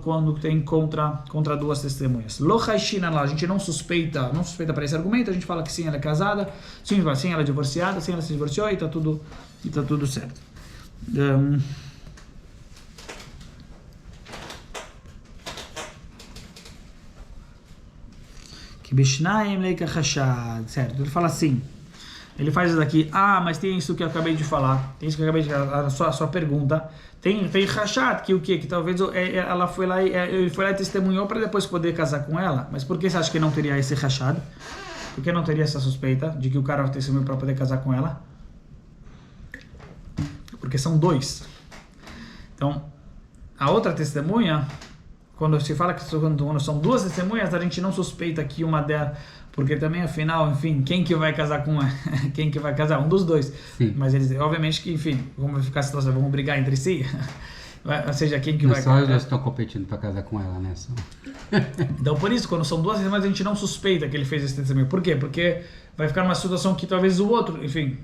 quando tem contra duas testemunhas. Lo chaishina lá, a gente não suspeita para esse argumento, a gente fala que sim, ela é casada, sim, ela é divorciada, sim, ela se divorciou e tá tudo certo. Que bishnaim leika chashad, certo? Ele fala assim. Ele faz isso daqui, mas tem isso que eu acabei de falar, tem isso que eu acabei de falar, a sua pergunta, tem rachat, que o quê? Que talvez ela foi lá ele foi lá e testemunhou para depois poder casar com ela, mas por que você acha que não teria esse rachat? Por que não teria essa suspeita de que o cara testemunhou para poder casar com ela? Porque são dois. Então, a outra testemunha, quando se fala que quando são duas testemunhas, a gente não suspeita que uma delas, porque também, afinal, enfim, quem que vai casar com quem que vai casar? Um dos dois. Sim. Mas eles, obviamente que, enfim, como vai ficar a situação? Vamos brigar entre si? Ou seja, quem que vai casar? Só os dois estão competindo para casar com ela, né? Então, por isso, quando são duas testemunhas, a gente não suspeita que ele fez esse testemunho. Por quê? Porque vai ficar uma situação que talvez o outro, enfim,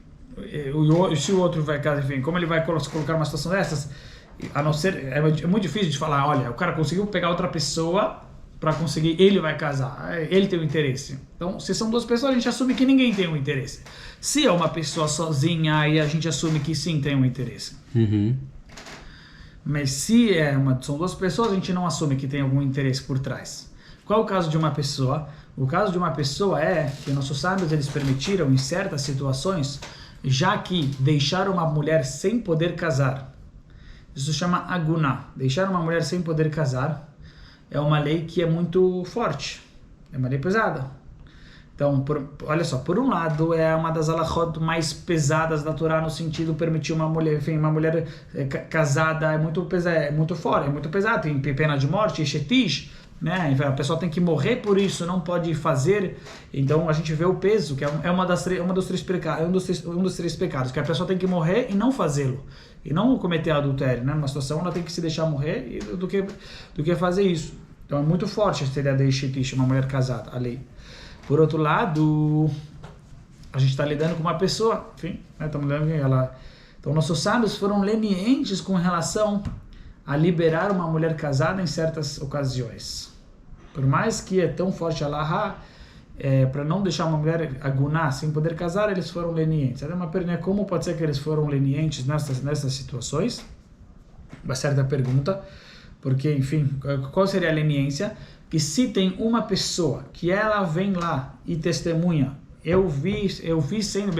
se o outro vai casar, enfim, como ele vai colocar uma situação dessas, a não ser, é muito difícil de falar, olha, o cara conseguiu pegar outra pessoa para conseguir, ele vai casar, ele tem um interesse. Então, se são duas pessoas, a gente assume que ninguém tem um interesse. Se é uma pessoa sozinha, aí a gente assume que sim tem um interesse. Uhum. Mas se são duas pessoas, a gente não assume que tem algum interesse por trás. Qual é o caso de uma pessoa? O caso de uma pessoa é que nossos sábios eles permitiram em certas situações, já que deixar uma mulher sem poder casar. Isso chama aguná. Deixar uma mulher sem poder casar é uma lei que é muito forte, é uma lei pesada. Então, olha só, por um lado é uma das halachot mais pesadas da Torá no sentido de permitir uma mulher, enfim, uma mulher casada é muito forte, é muito pesado, tem pena de morte, shetish, né? A pessoa tem que morrer por isso, não pode fazer. Então a gente vê o peso, que é um dos três pecados, que a pessoa tem que morrer e não fazê-lo. E não cometer adultério, né? Numa situação ela tem que se deixar morrer do que fazer isso. Então é muito forte essa ideia de shetish, uma mulher casada, a lei. Por outro lado, a gente está lidando com uma pessoa, enfim, né? Estamos lidando com ela. Então nossos sábios foram lenientes com relação a liberar uma mulher casada em certas ocasiões. Por mais que é tão forte a Allahá, para não deixar uma mulher agunar sem poder casar, eles foram lenientes. É uma pergunta, como pode ser que eles foram lenientes nessas situações? Uma certa pergunta, porque, enfim, qual seria a leniência? Que se tem uma pessoa que ela vem lá e testemunha, eu vi sendo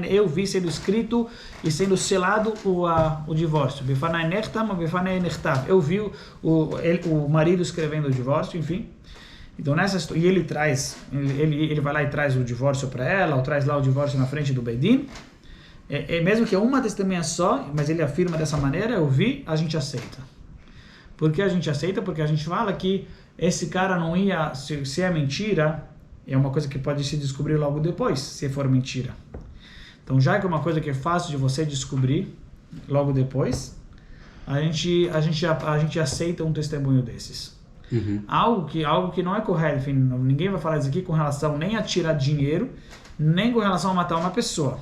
eu vi sendo escrito e sendo selado o divórcio. Eu vi o marido escrevendo o divórcio, enfim. Então e ele vai lá e traz o divórcio para ela, ou traz lá o divórcio na frente do Beidin. Mesmo que é uma testemunha só, mas ele afirma dessa maneira, eu vi, a gente aceita. Por que a gente aceita? Porque a gente fala que esse cara não ia, se é mentira, é uma coisa que pode se descobrir logo depois, se for mentira. Então, já que é uma coisa que é fácil de você descobrir logo depois, a gente aceita um testemunho desses. Uhum. Algo que não é correto, enfim, ninguém vai falar isso aqui com relação nem a tirar dinheiro, nem com relação a matar uma pessoa.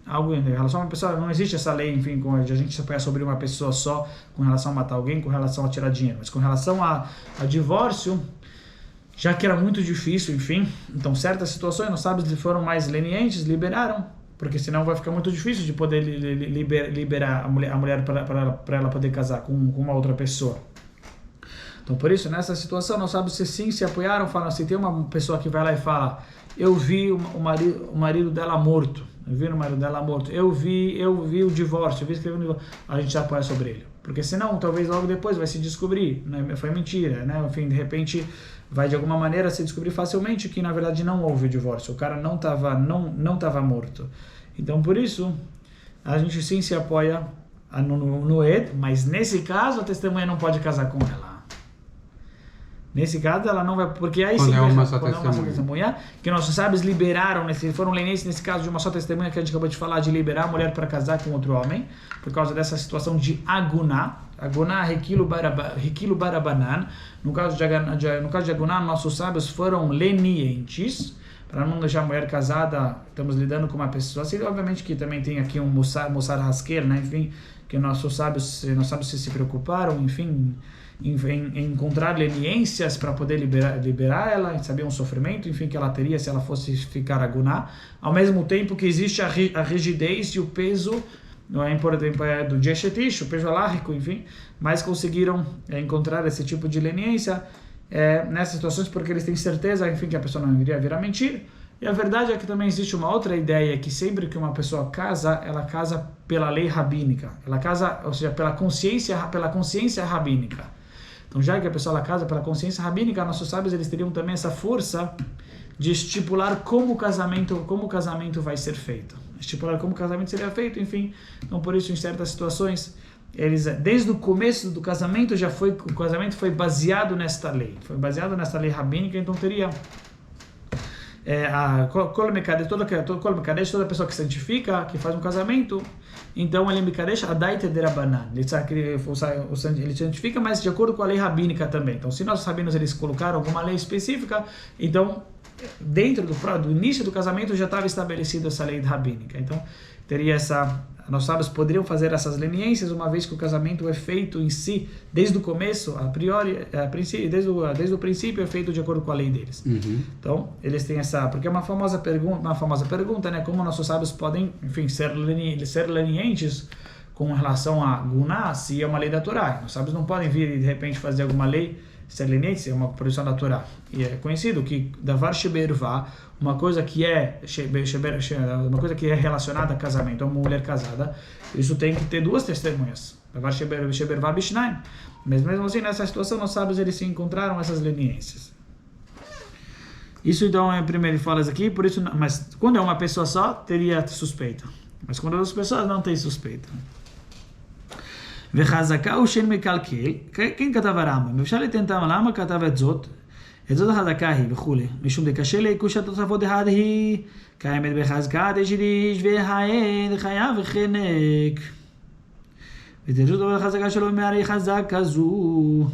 Algo em relação a uma pessoa, não existe essa lei, enfim, de a gente se apoiar sobre uma pessoa só com relação a matar alguém, com relação a tirar dinheiro. Mas com relação a divórcio, já que era muito difícil, enfim, então certas situações, nós sábios foram mais lenientes, liberaram, porque senão vai ficar muito difícil de poder liberar a mulher para ela poder casar com uma outra pessoa. Então, por isso, nessa situação, nós sábios se apoiaram, falam assim, tem uma pessoa que vai lá e fala, eu vi o marido dela morto, eu vi o divórcio, eu vi escrevendo o divórcio, a gente se apoia sobre ele. Porque senão, talvez logo depois vai se descobrir, né? Foi mentira, né? Enfim, de repente, vai de alguma maneira se descobrir facilmente que, na verdade, não houve o divórcio, o cara não estava morto. Então, por isso, a gente sim se apoia no Ed, mas nesse caso, a testemunha não pode casar com ela. Nesse caso, ela não vai, porque aí sim, quando é uma só testemunha, que nossos sábios liberaram, foram lenientes nesse caso de uma só testemunha que a gente acabou de falar, de liberar a mulher para casar com outro homem, por causa dessa situação de aguná, requilo barabanan. No caso de aguná, nossos sábios foram lenientes, para não deixar a mulher casada, estamos lidando com uma pessoa assim, obviamente que também tem aqui um Musar Haskel, né? Enfim, que nossos sábios se preocuparam, enfim, em encontrar leniências para poder liberar ela, saber um sofrimento, enfim, que ela teria se ela fosse ficar aguná, ao mesmo tempo que existe a rigidez e o peso, não é importante, do Jeshetish, o peso alárrico, enfim, mas conseguiram encontrar esse tipo de leniência nessas situações porque eles têm certeza, enfim, que a pessoa não iria vir a mentir. E a verdade é que também existe uma outra ideia, que sempre que uma pessoa casa, ela casa pela lei rabínica, ela casa, ou seja, pela consciência rabínica. Então, já que a pessoa ela casa pela consciência rabínica, nossos sábios eles teriam também essa força de estipular como o casamento vai ser feito. Estipular como o casamento seria feito, enfim. Então, por isso, em certas situações, eles, desde o começo do casamento, o casamento foi baseado nesta lei. Foi baseado nesta lei rabínica, então teria toda pessoa que santifica, que faz um casamento, então ele Mekadesh Adaite Derabanan. Ele santifica, mas de acordo com a lei rabínica também. Então, se nossos rabinos eles colocaram alguma lei específica, então dentro do início do casamento já estava estabelecida essa lei rabínica. Então, teria nossos sábios poderiam fazer essas leniências, uma vez que o casamento é feito em si, desde o começo, desde o princípio é feito de acordo com a lei deles. Uhum. Então, eles têm porque é uma famosa pergunta, né? Como nossos sábios podem, enfim, ser lenientes com relação a Guná, se é uma lei da Torá. Os sábios não podem vir e de repente fazer alguma lei ser leniente, é uma proibição da Torá. E é conhecido que Davar Shebervá, uma coisa que é relacionada a casamento, a uma mulher casada, isso tem que ter duas testemunhas. Davar Shebervá Bishnaim. Mas mesmo assim, nessa situação, nós sábios eles se encontraram essas leniências. Isso então primeiro ele fala isso aqui, por isso, mas quando é uma pessoa só, teria suspeita. Mas quando é duas pessoas, não tem suspeita. וחזקה הוא שאין מקלקל, כן כתב הרמב"ם, אפשר לטענתם למה כתב את זאת החזקה היא וכולי, משום דקשה לעיקוש התוספות דהד היא, קיימת בחזקה דשדיש והאין חייב וחנק. ותרשות אבל החזקה שלו מהרי חזק כזו.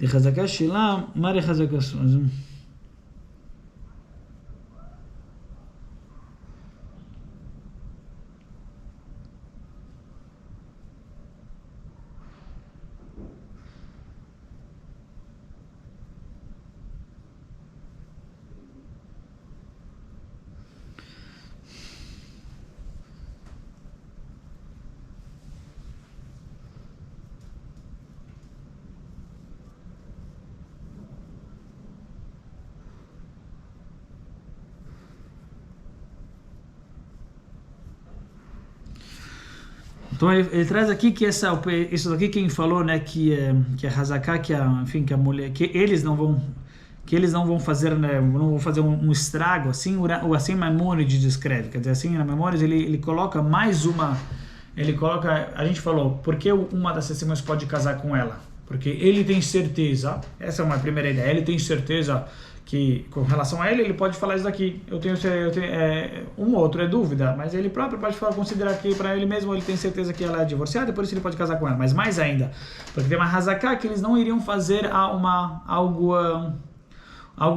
החזקה שלה, מהרי חזק כזו. Então ele traz aqui que isso daqui quem falou, né, que a Hazaká, enfim, que a mulher, que eles não vão fazer, né, não vão fazer um estrago, assim Maimônides descreve, quer dizer, assim na Maimônides ele coloca a gente falou, por que uma das testemunhas pode casar com ela? Porque ele tem certeza, essa é uma primeira ideia, ele tem certeza que com relação a ele pode falar isso daqui, eu tenho um outro é dúvida, mas ele próprio pode considerar que para ele mesmo ele tem certeza que ela é divorciada, por isso ele pode casar com ela, mas mais ainda, porque tem uma Hazaká que eles não iriam fazer algo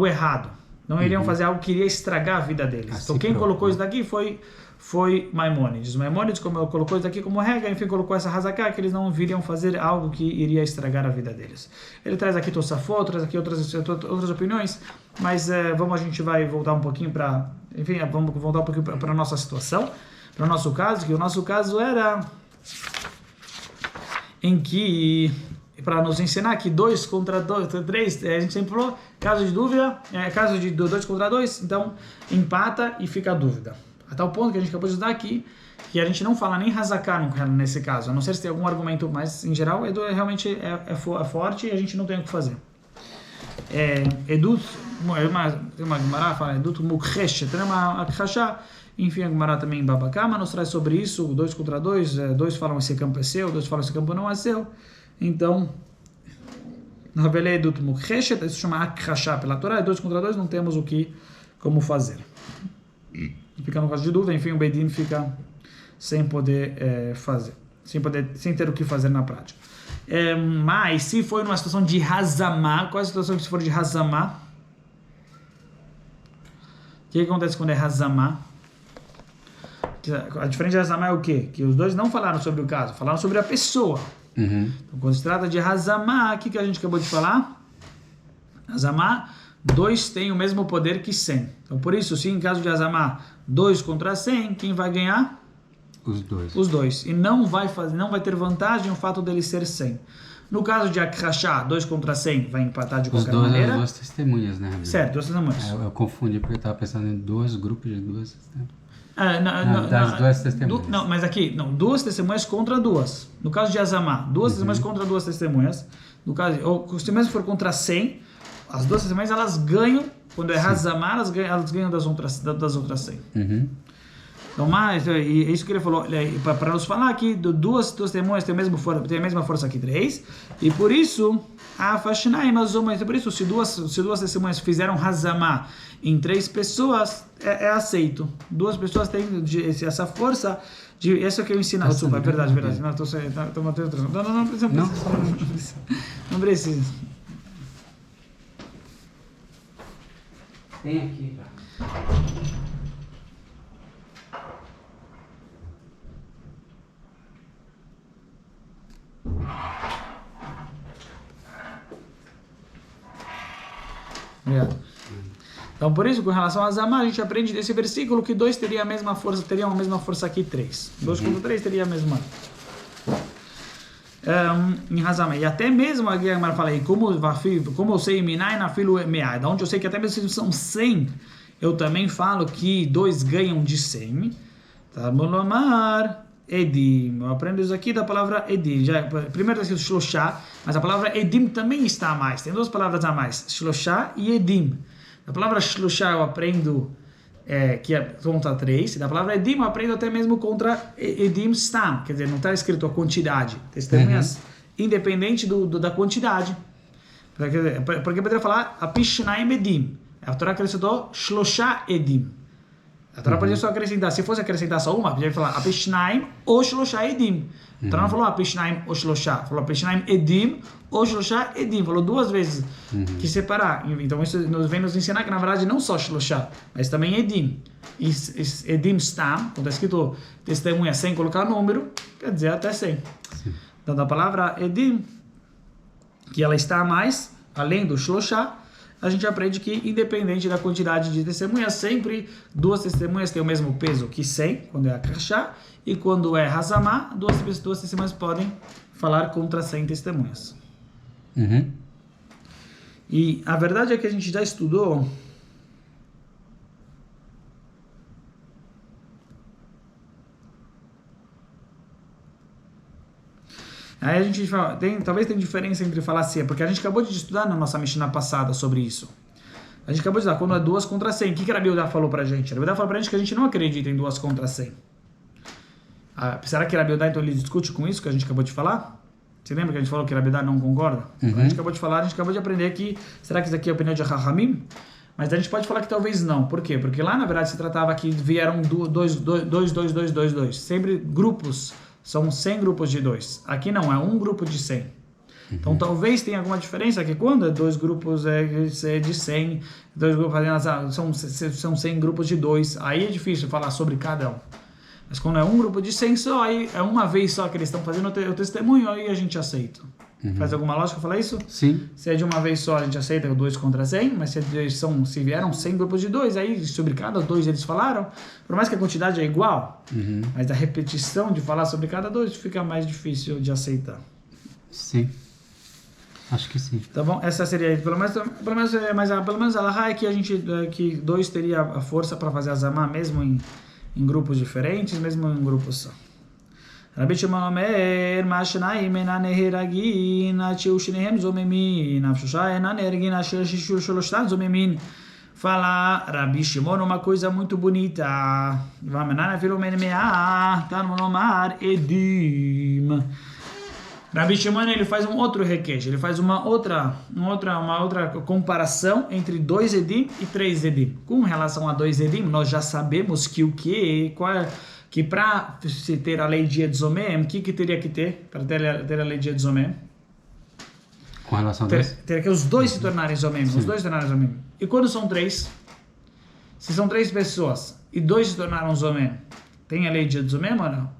errado, não iriam fazer algo que iria estragar a vida deles. Então quem colocou isso daqui foi Maimônides. Maimônides colocou isso daqui como regra, enfim, colocou essa Hazaká, que eles não viriam fazer algo que iria estragar a vida deles. Ele traz aqui Tosafot, traz aqui outras opiniões, mas a gente vai voltar um pouquinho para a nossa situação, para o nosso caso, que o nosso caso era em que, para nos ensinar que 2 contra 3, a gente sempre falou, caso de dúvida, caso de 2 contra 2, então empata e fica a dúvida. A tal ponto que a gente acabou de estudar aqui, que a gente não fala nem Hazaká nesse caso, a não ser se tem algum argumento, mas em geral realmente é forte e a gente não tem o que fazer. Edut, tem uma Gemara, fala Edut Mukhesh, tem uma Akhashá, enfim, a Gemara também em Babakama nos traz sobre isso, 2 contra 2, 2 falam esse campo é seu, 2 falam esse campo não é seu, então, na Velha Edut Mukhesh, isso chama Akhashá pela Torá, 2 contra 2 não temos como fazer. Fica no caso de dúvida, enfim, o Beidin fica sem poder fazer, sem ter o que fazer na prática. Mas se for numa situação de Hazamá, qual é a situação que se for de Hazamá? O que acontece quando é Hazamá? A diferença de Hazamá é o quê? Que os dois não falaram sobre o caso, falaram sobre a pessoa. Então, quando se trata de Hazamá, o que a gente acabou de falar? Hazamá, 2 têm o mesmo poder que 100. Então, por isso, se em caso de Hazamá, 2 contra 100, quem vai ganhar? Os dois. Os dois. E não vai ter vantagem o fato dele ser 100. No caso de Akrashá, 2 contra 100, vai empatar de qualquer maneira. As duas testemunhas, né, Rabino? Certo, 2 testemunhas. Eu confundi porque eu estava pensando em 2 grupos de 2 testemunhas. Das 2 testemunhas. Não, mas aqui, 2 testemunhas contra 2. No caso de Azamá, 2 testemunhas contra 2 testemunhas. No caso, ou se mesmo for contra 100, as 2 testemunhas elas ganham, quando é Azamá, elas ganham das outras 100. Então, mas, é isso que ele falou, para nos falar que 2 testemunhas têm a mesma força que 3, e por isso, por isso, se duas testemunhas fizeram Hazamá em 3 pessoas, é aceito. 2 pessoas têm essa força, isso que eu ensino. Desculpa, é verdade. Não precisa. Tem aqui, cara. Obrigado. Então, por isso, com relação a Zamá, a gente aprende desse versículo que 2 teriam a mesma força que 3. 2 contra 3 teria a mesma. Em Hazamá. E até mesmo a Guilherme fala aí, como eu sei Minai na filo meai, da onde eu sei que até mesmo se são 100, eu também falo que 2 ganham de 100. Tá, Molomar. Edim, eu aprendo isso aqui da palavra Edim. Primeiro está escrito Shloshá, mas a palavra Edim também está a mais. Tem 2 palavras a mais, Shloshá e Edim. Da palavra Shloshá eu aprendo que é contra 3, e da palavra Edim eu aprendo até mesmo contra Edim Stam, quer dizer, não está escrito a quantidade, testemunhas independente da quantidade. Porque poderia falar Apishnaim Edim, a Torá acrescentou Shloshá Edim. A Torá podia só acrescentar, se fosse acrescentar só uma, podia falar Apishnaim ou Shloshá Edim. A Torá não falou Apishnaim ou Shloshá, falou Apishnaim Edim ou Shloshá Edim, falou 2 vezes que separar. Então isso vem nos ensinar que na verdade não só Shloshá, mas também Edim. E Edim Stam, quando está escrito testemunha sem colocar número, quer dizer até 100. Então da palavra Edim, que ela está a mais, além do Shloshá, a gente aprende que, independente da quantidade de testemunhas, sempre 2 testemunhas têm o mesmo peso que 100, quando é Akrashá, e quando é Hazamá, 2 testemunhas podem falar contra 100 testemunhas. E a verdade é que a gente já estudou aí a gente fala, talvez tenha diferença entre falar assim, porque a gente acabou de estudar na nossa Mishnah passada sobre isso. A gente acabou de estudar quando é 2 contra 100. O que Rabi Yehuda falou pra gente? Rabi Yehuda falou pra gente que a gente não acredita em 2 contra 100. Será que Rabi Yehuda então ele discute com isso que a gente acabou de falar? Você lembra que a gente falou que Rabi Yehuda não concorda? A gente acabou de falar, a gente acabou de aprender que será que isso aqui é a opinião de Rahamim? Mas a gente pode falar que talvez não. Por quê? Porque lá na verdade se tratava que vieram 2. Sempre grupos. São 100 grupos de 2. Aqui não, é um grupo de 100. Então talvez tenha alguma diferença que quando 2 grupos é de 100, 2 grupos são 100 grupos de 2, aí é difícil falar sobre cada um. Mas quando é um grupo de 100 só, aí é uma vez só que eles estão fazendo o testemunho, aí a gente aceita. Faz alguma lógica falar isso? Sim. Se é de uma vez só, a gente aceita 2 contra 100, mas se vieram 100 grupos de 2, aí sobre cada 2 eles falaram, por mais que a quantidade é igual, mas a repetição de falar sobre cada 2 fica mais difícil de aceitar. Sim. Acho que sim. Tá bom? Essa seria, pelo menos a Laha é que a gente, que 2 teria a força para fazer a Zamá mesmo em grupos diferentes, mesmo em grupos só. Rabi Shimon Omer, Mashnaim ena neheragin, atiu shnehem zomemin, afshusha ena nergin, asher shloshan zomemin. Fala Rabi Shimon uma coisa muito bonita. Vamenana filo menmeah, tanmonomar edim. Rabi Shimon ele faz um outro requeijo, ele faz uma outra comparação entre 2 edim e 3 edim. Com relação a 2 edim, nós já sabemos que que para se ter a lei de Edzomem, o que teria que ter para ter a lei de Edzomem? Com relação a dois? Teria que os dois se tornarem isomêmicos. Sim. Os dois se tornarem isomêmicos. E quando são três? Se são três pessoas e dois se tornaram isomêmicos, tem a lei de isomêmicos ou não?